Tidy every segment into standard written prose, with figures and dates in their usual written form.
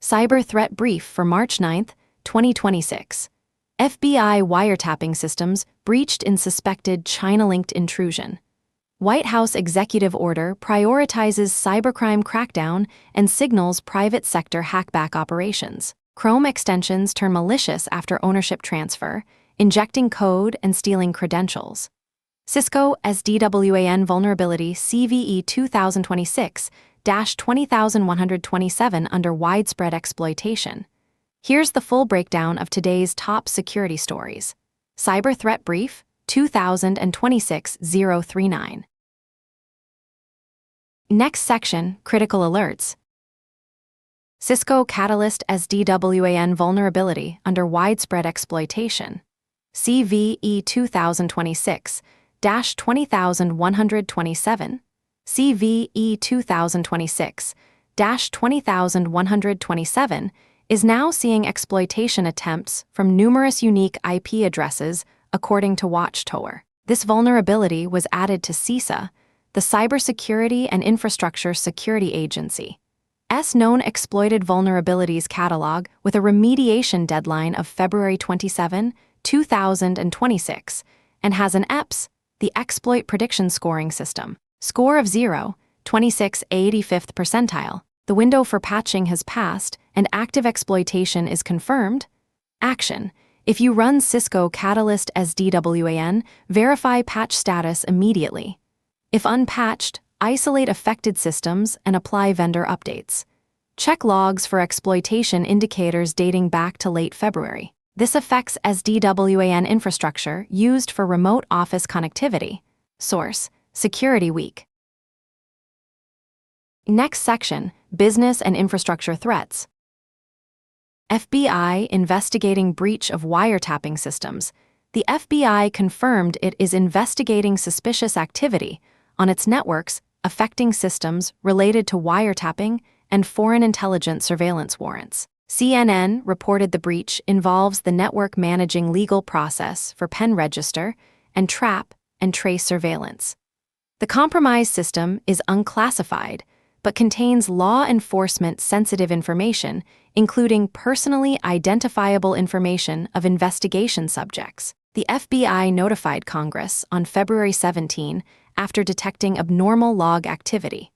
Cyber Threat Brief for March 9, 2026. FBI wiretapping systems breached in suspected China-linked intrusion. White House executive order prioritizes cybercrime crackdown and signals private sector hackback operations. Chrome extensions turn malicious after ownership transfer, injecting code and stealing credentials. Cisco SDWAN vulnerability CVE 2026-20127 under widespread exploitation. Here's the full breakdown of today's top security stories. Cyber Threat Brief 2026-039. Next section, Critical Alerts. Cisco Catalyst SDWAN vulnerability under widespread exploitation. CVE 2026-20127. CVE 2026-20127 is now seeing exploitation attempts from numerous unique IP addresses, according to Watchtower. This vulnerability was added to CISA, the Cybersecurity and Infrastructure Security Agency's known exploited vulnerabilities catalog with a remediation deadline of February 27, 2026, and has an EPS, the Exploit Prediction Scoring System, score of 0, 26 85th percentile. The window for patching has passed and active exploitation is confirmed. Action. If you run Cisco Catalyst SDWAN, verify patch status immediately. If unpatched, isolate affected systems and apply vendor updates. Check logs for exploitation indicators dating back to late February. This affects SDWAN infrastructure used for remote office connectivity. Source: Security Week. Next section, Business and Infrastructure Threats. FBI investigating breach of wiretapping systems. The FBI confirmed it is investigating suspicious activity on its networks affecting systems related to wiretapping and foreign intelligence surveillance warrants. CNN reported the breach involves the network managing legal process for pen register and trap and trace surveillance. The compromised system is unclassified, but contains law enforcement sensitive information, including personally identifiable information of investigation subjects. The FBI notified Congress on February 17 after detecting abnormal log activity.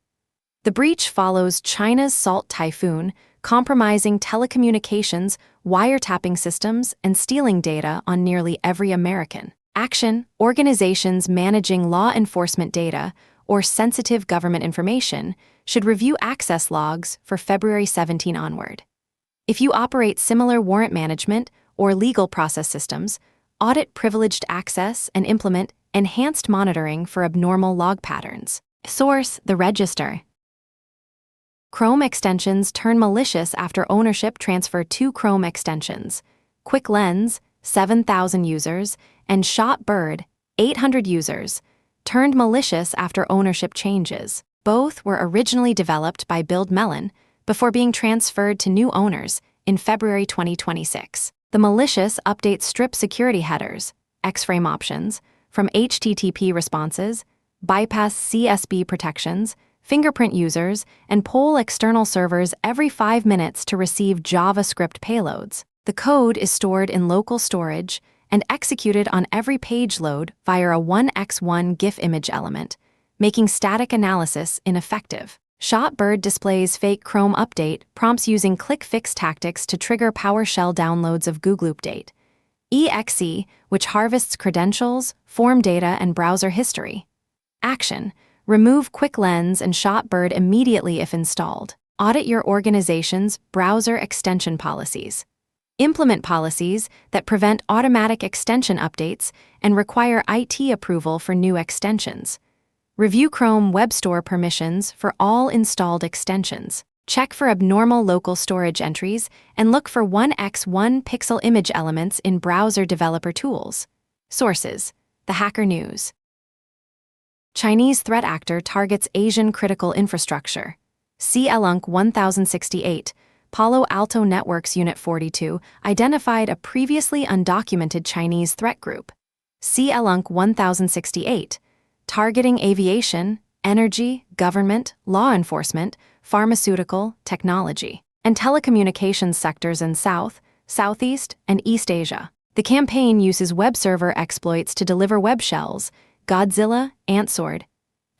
The breach follows China's Salt Typhoon, compromising telecommunications, wiretapping systems, and stealing data on nearly every American. Action: organizations managing law enforcement data or sensitive government information should review access logs for February 17 onward. If you operate similar warrant management or legal process systems, audit privileged access and implement enhanced monitoring for abnormal log patterns. Source: The Register. Chrome extensions turn malicious after ownership transfer. 2 Chrome extensions, Quick Lens, 7,000 users, and Shot Bird, 800 users, turned malicious after ownership changes. Both were originally developed by Build Melon before being transferred to new owners in February 2026. The malicious updates strip security headers, X-frame options, from HTTP responses, bypass CSB protections, fingerprint users, and poll external servers every 5 minutes to receive JavaScript payloads. The code is stored in local storage and executed on every page load via a 1x1 GIF image element, making static analysis ineffective. Shotbird displays fake Chrome update prompts using click-fix tactics to trigger PowerShell downloads of Google Update exe, which harvests credentials, form data, and browser history. Action: remove Quick Lens and Shotbird immediately if installed. Audit your organization's browser extension policies. Implement policies that prevent automatic extension updates and require IT approval for new extensions. Review Chrome Web Store permissions for all installed extensions. Check for abnormal local storage entries and look for 1x1 pixel image elements in browser developer tools. Sources: The Hacker News. Chinese threat actor targets Asian critical infrastructure. CLUNC 1068, Palo Alto Networks Unit 42 identified a previously undocumented Chinese threat group. CLUNC 1068, targeting aviation, energy, government, law enforcement, pharmaceutical, technology. and telecommunications sectors in South, Southeast, and East Asia. The campaign uses web server exploits to deliver web shells, Godzilla, AntSword,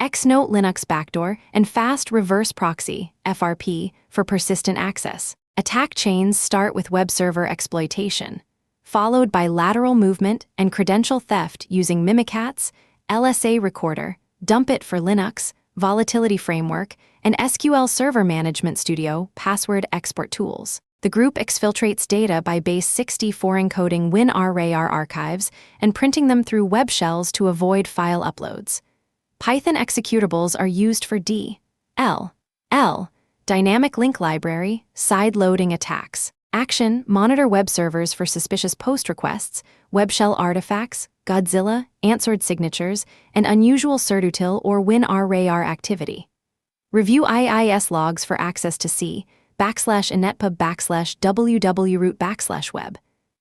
Xnote Linux backdoor, and fast reverse proxy, FRP, for persistent access. Attack chains start with web server exploitation, followed by lateral movement and credential theft using Mimikatz, LSA Recorder, Dumpit for Linux, Volatility Framework, and SQL Server Management Studio password export tools. The group exfiltrates data by base64 encoding WinRAR archives and printing them through web shells to avoid file uploads. Python executables are used for DLL, dynamic link library, side-loading attacks. Action, monitor web servers for suspicious post requests, web shell artifacts, Godzilla, AntSword signatures, and unusual certutil or WinRAR activity. Review IIS logs for access to c/inetpub/wwwroot/web.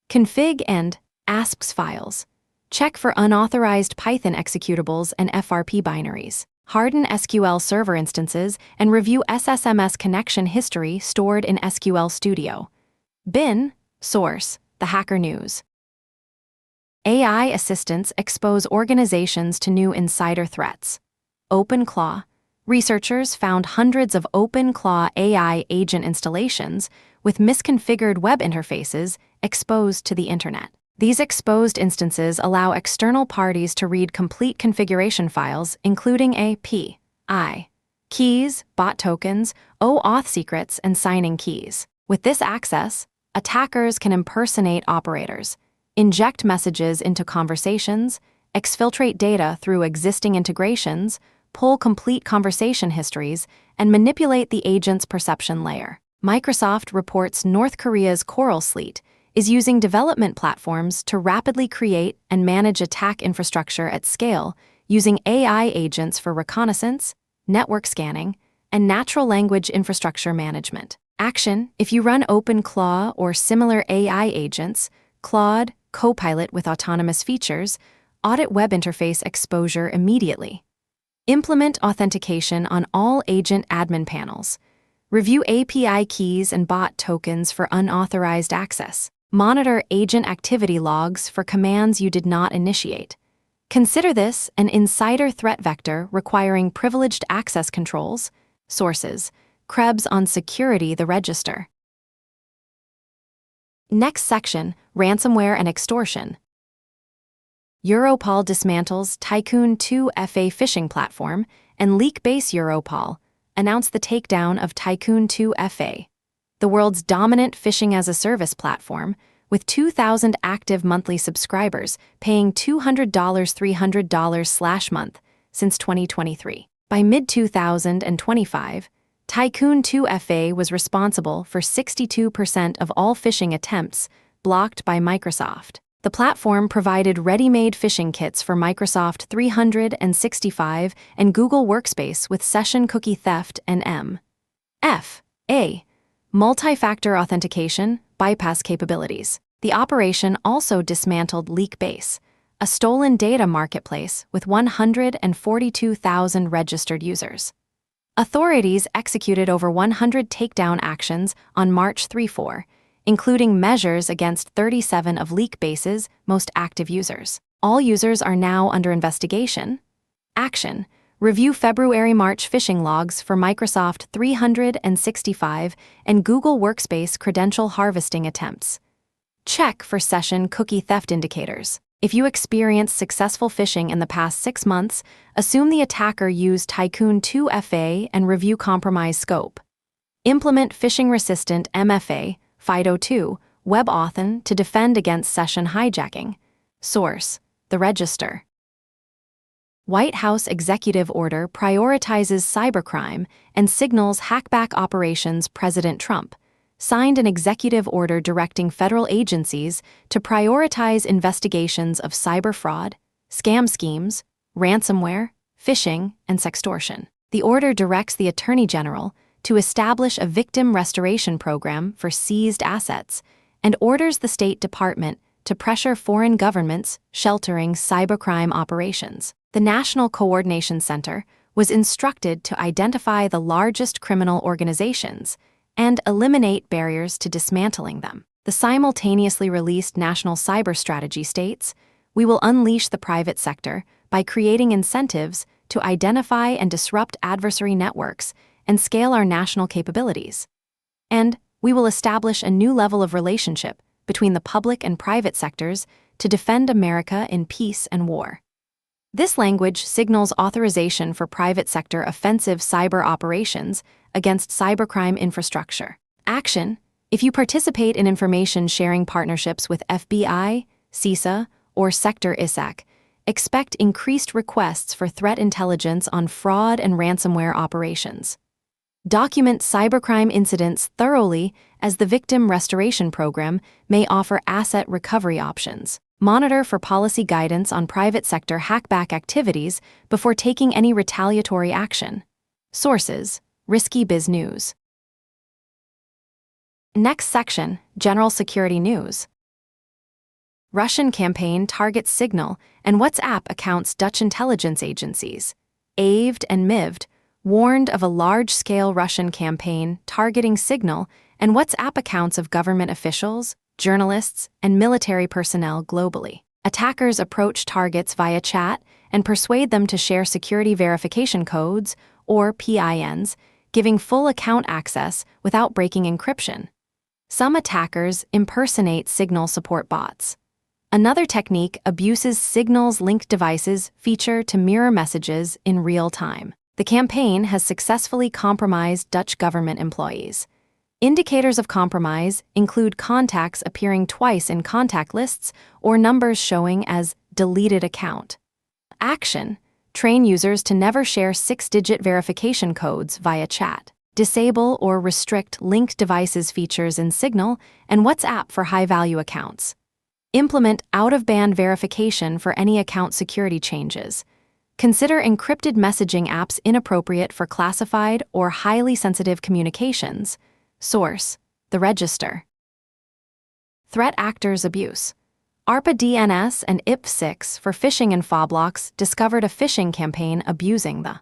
Config and ASPs files. Check for unauthorized Python executables and FRP binaries. Harden SQL Server instances and review SSMS connection history stored in SQL Studio. Bin, source, the Hacker News. AI assistants expose organizations to new insider threats. OpenClaw. Researchers found hundreds of OpenClaw AI agent installations with misconfigured web interfaces exposed to the internet. These exposed instances allow external parties to read complete configuration files, including API keys, bot tokens, OAuth secrets, and signing keys. With this access, attackers can impersonate operators, inject messages into conversations, exfiltrate data through existing integrations, pull complete conversation histories, and manipulate the agent's perception layer. Microsoft reports North Korea's Coral Fleet is using development platforms to rapidly create and manage attack infrastructure at scale using AI agents for reconnaissance, network scanning, and natural language infrastructure management. Action, if you run OpenClaw or similar AI agents, Claude, Copilot with autonomous features, audit web interface exposure immediately. Implement authentication on all agent admin panels. Review API keys and bot tokens for unauthorized access. Monitor agent activity logs for commands you did not initiate. Consider this an insider threat vector requiring privileged access controls. Sources: Krebs on Security the Register. Next section, Ransomware and Extortion. Europol dismantles Tycoon 2 FA phishing platform, and Leakbase Europol announced the takedown of Tycoon 2 FA, the world's dominant phishing-as-a-service platform, with 2,000 active monthly subscribers paying $200 $300/month since 2023. By mid-2025, Tycoon 2 FA was responsible for 62% of all phishing attempts blocked by Microsoft. The platform provided ready-made phishing kits for Microsoft 365 and Google Workspace with session cookie theft and MFA, multi-factor authentication, bypass capabilities. The operation also dismantled Leakbase, a stolen data marketplace with 142,000 registered users. Authorities executed over 100 takedown actions on March 3-4, including measures against 37 of Leakbase's most active users. All users are now under investigation. Action: review February-March phishing logs for Microsoft 365 and Google Workspace credential harvesting attempts. Check for session cookie theft indicators. If you experience successful phishing in the past 6 months, assume the attacker used Tycoon 2 FA and review compromise scope. Implement phishing-resistant MFA, FIDO2, WebAuthn to defend against session hijacking. Source: The Register. White House executive order prioritizes cybercrime and signals hackback operations. President Trump signed an executive order directing federal agencies to prioritize investigations of cyber fraud, scam schemes, ransomware, phishing, and sextortion. The order directs the Attorney General to establish a victim restoration program for seized assets and orders the State Department to pressure foreign governments sheltering cybercrime operations. The National Coordination Center was instructed to identify the largest criminal organizations and eliminate barriers to dismantling them. The simultaneously released National Cyber Strategy states, "We will unleash the private sector by creating incentives to identify and disrupt adversary networks and scale our national capabilities. And we will establish a new level of relationship between the public and private sectors to defend America in peace and war." This language signals authorization for private sector offensive cyber operations against cybercrime infrastructure. Action: if you participate in information sharing partnerships with FBI, CISA, or Sector ISAC, expect increased requests for threat intelligence on fraud and ransomware operations. Document cybercrime incidents thoroughly, as the Victim Restoration Program may offer asset recovery options. Monitor for policy guidance on private sector hackback activities before taking any retaliatory action. Sources: Risky Biz News. Next section, General Security News. Russian campaign targets Signal and WhatsApp accounts. Dutch intelligence agencies, AVD and MIVD, warned of a large-scale Russian campaign targeting Signal and WhatsApp accounts of government officials, journalists, and military personnel globally. Attackers approach targets via chat and persuade them to share security verification codes, or PINs, giving full account access without breaking encryption. Some attackers impersonate Signal support bots. Another technique abuses Signal's linked devices feature to mirror messages in real time. The campaign has successfully compromised Dutch government employees. Indicators of compromise include contacts appearing twice in contact lists or numbers showing as deleted account. Action: train users to never share 6-digit verification codes via chat. Disable or restrict linked devices features in Signal and WhatsApp for high-value accounts. Implement out-of-band verification for any account security changes. Consider encrypted messaging apps inappropriate for classified or highly sensitive communications. Source: The Register. Threat actors abuse. ARPA DNS and IP6 for phishing and FOBLOCKs discovered a phishing campaign abusing the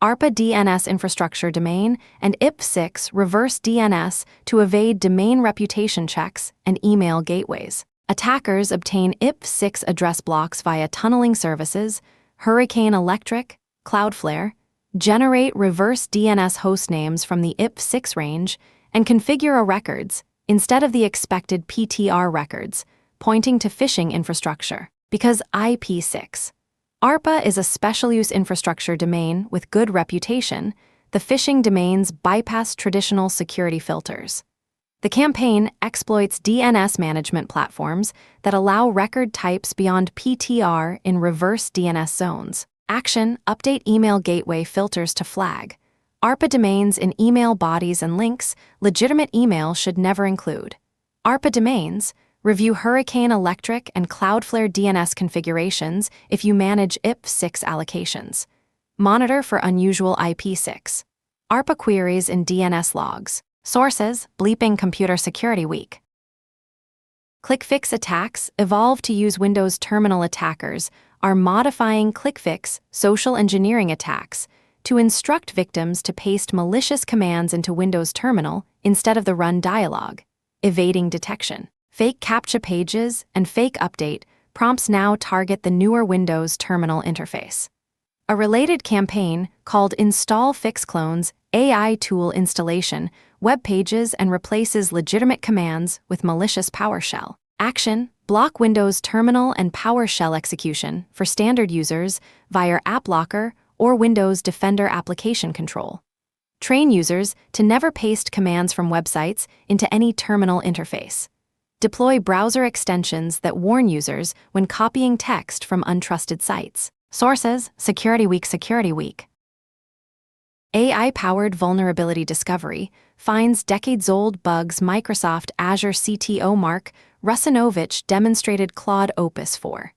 ARPA DNS infrastructure domain and IP6 reverse DNS to evade domain reputation checks and email gateways. Attackers obtain IP6 address blocks via tunneling services, Hurricane Electric, Cloudflare, generate reverse DNS hostnames from the IP6 range, and configure a records instead of the expected PTR records, pointing to phishing infrastructure. Because IP6. ARPA is a special-use infrastructure domain with good reputation, the phishing domains bypass traditional security filters. The campaign exploits DNS management platforms that allow record types beyond PTR in reverse DNS zones. Action: update email gateway filters to flag. ARPA domains in email bodies and links legitimate email should never include. ARPA domains: review Hurricane Electric and Cloudflare DNS configurations if you manage IP6 allocations. Monitor for unusual IP6. ARPA queries in DNS logs. Sources: Bleeping Computer Security Week. ClickFix attacks evolve to use Windows Terminal. Attackers are modifying ClickFix social engineering attacks to instruct victims to paste malicious commands into Windows Terminal instead of the run dialog, evading detection. Fake CAPTCHA pages and fake update prompts now target the newer Windows Terminal interface. A related campaign called Install Fix clones AI tool installation web pages and replaces legitimate commands with malicious PowerShell. Action: block Windows Terminal and PowerShell execution for standard users via AppLocker or Windows Defender application control. Train users to never paste commands from websites into any terminal interface. Deploy browser extensions that warn users when copying text from untrusted sites. Sources: Security Week. Security Week. AI-powered vulnerability discovery finds decades-old bugs. Microsoft Azure CTO Mark Russinovich demonstrated Claude Opus 4.6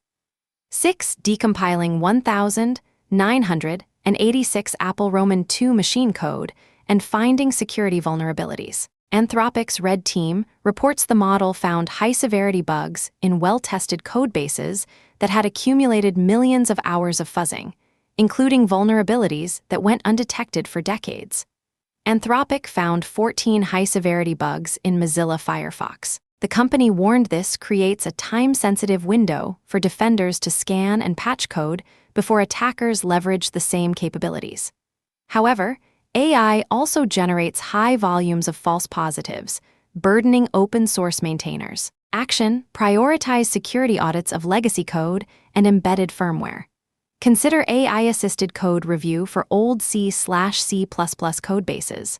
decompiling 1,986 Apple Roman 2 machine code and finding security vulnerabilities. Anthropic's Red Team reports the model found high-severity bugs in well-tested codebases that had accumulated millions of hours of fuzzing, including vulnerabilities that went undetected for decades. Anthropic found 14 high-severity bugs in Mozilla Firefox. The company warned this creates a time-sensitive window for defenders to scan and patch code before attackers leverage the same capabilities. However, AI also generates high volumes of false positives, burdening open-source maintainers. Action: prioritize security audits of legacy code and embedded firmware. Consider AI-assisted code review for old C/C++ code bases.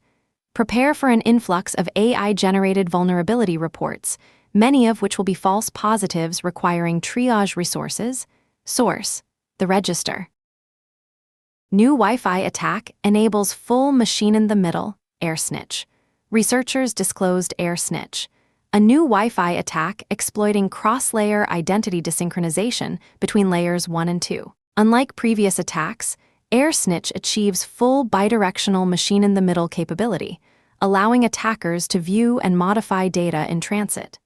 Prepare for an influx of AI-generated vulnerability reports, many of which will be false positives requiring triage resources. Source: the Register. New Wi-Fi attack enables full machine-in-the-middle air snitch. Researchers disclosed air snitch, a new Wi-Fi attack exploiting cross-layer identity desynchronization between layers 1 and 2. Unlike previous attacks, AirSnitch achieves full bidirectional machine-in-the-middle capability, allowing attackers to view and modify data in transit.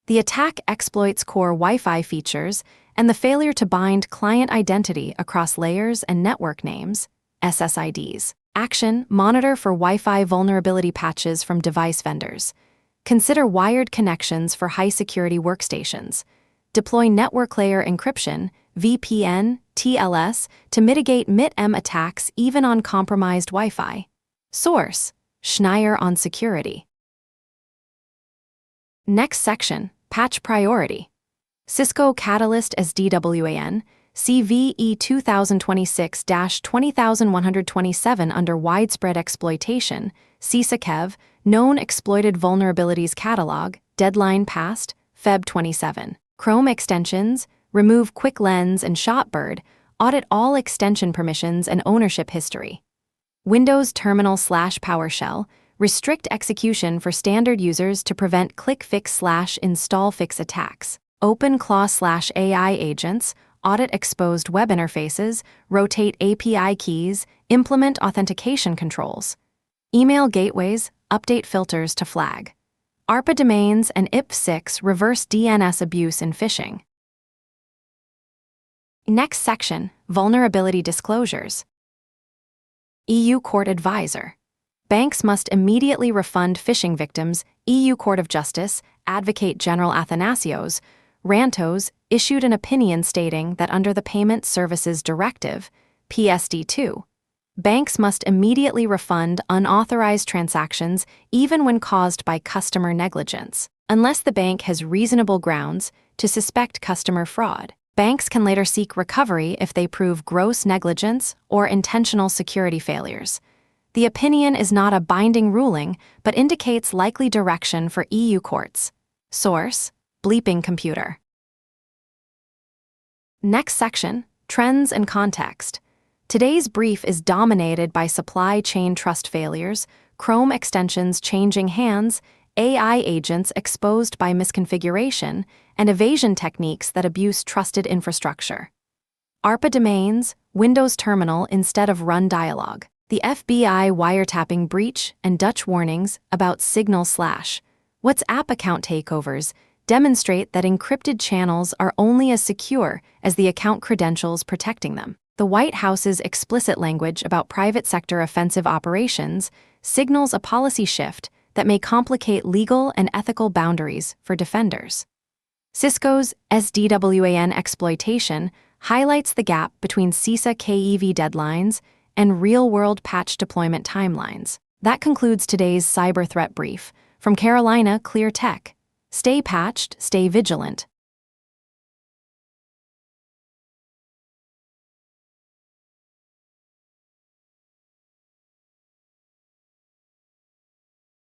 The attack exploits core Wi-Fi features and the failure to bind client identity across layers and network names, SSIDs. Action: monitor for Wi-Fi vulnerability patches from device vendors. Consider wired connections for high-security workstations. Deploy network layer encryption, VPN, TLS, to mitigate MIT-M attacks even on compromised Wi-Fi. Source: Schneier on security. Next section: patch priority. Cisco Catalyst SDWAN, CVE 2026-20127 under widespread exploitation, CISA-KEV, known exploited vulnerabilities catalog, deadline passed, Feb 27. Chrome extensions, remove Quick Lens and Shotbird, audit all extension permissions and ownership history. Windows Terminal/PowerShell, restrict execution for standard users to prevent click-fix/install-fix attacks. OpenClaw/AI agents, audit exposed web interfaces, rotate API keys, implement authentication controls. Email gateways, update filters to flag. ARPA domains and IP6 reverse DNS abuse in phishing. Next section: vulnerability disclosures. EU Court Advisor. Banks must immediately refund phishing victims. EU Court of Justice, Advocate General Athanasios, Rantos, issued an opinion stating that under the Payment Services Directive, PSD2, banks must immediately refund unauthorized transactions even when caused by customer negligence, unless the bank has reasonable grounds to suspect customer fraud. Banks can later seek recovery if they prove gross negligence or intentional security failures. The opinion is not a binding ruling, but indicates likely direction for EU courts. Source: Bleeping Computer. Next section: trends and context. Today's brief is dominated by supply chain trust failures, Chrome extensions changing hands, AI agents exposed by misconfiguration, and evasion techniques that abuse trusted infrastructure. ARPA domains, Windows Terminal instead of Run Dialog. The FBI wiretapping breach and Dutch warnings about Signal/. WhatsApp account takeovers demonstrate that encrypted channels are only as secure as the account credentials protecting them. The White House's explicit language about private sector offensive operations signals a policy shift that may complicate legal and ethical boundaries for defenders. Cisco's SDWAN exploitation highlights the gap between CISA-KEV deadlines and real-world patch deployment timelines. That concludes today's cyber threat brief. From Carolina Clear Tech. Stay patched, stay vigilant.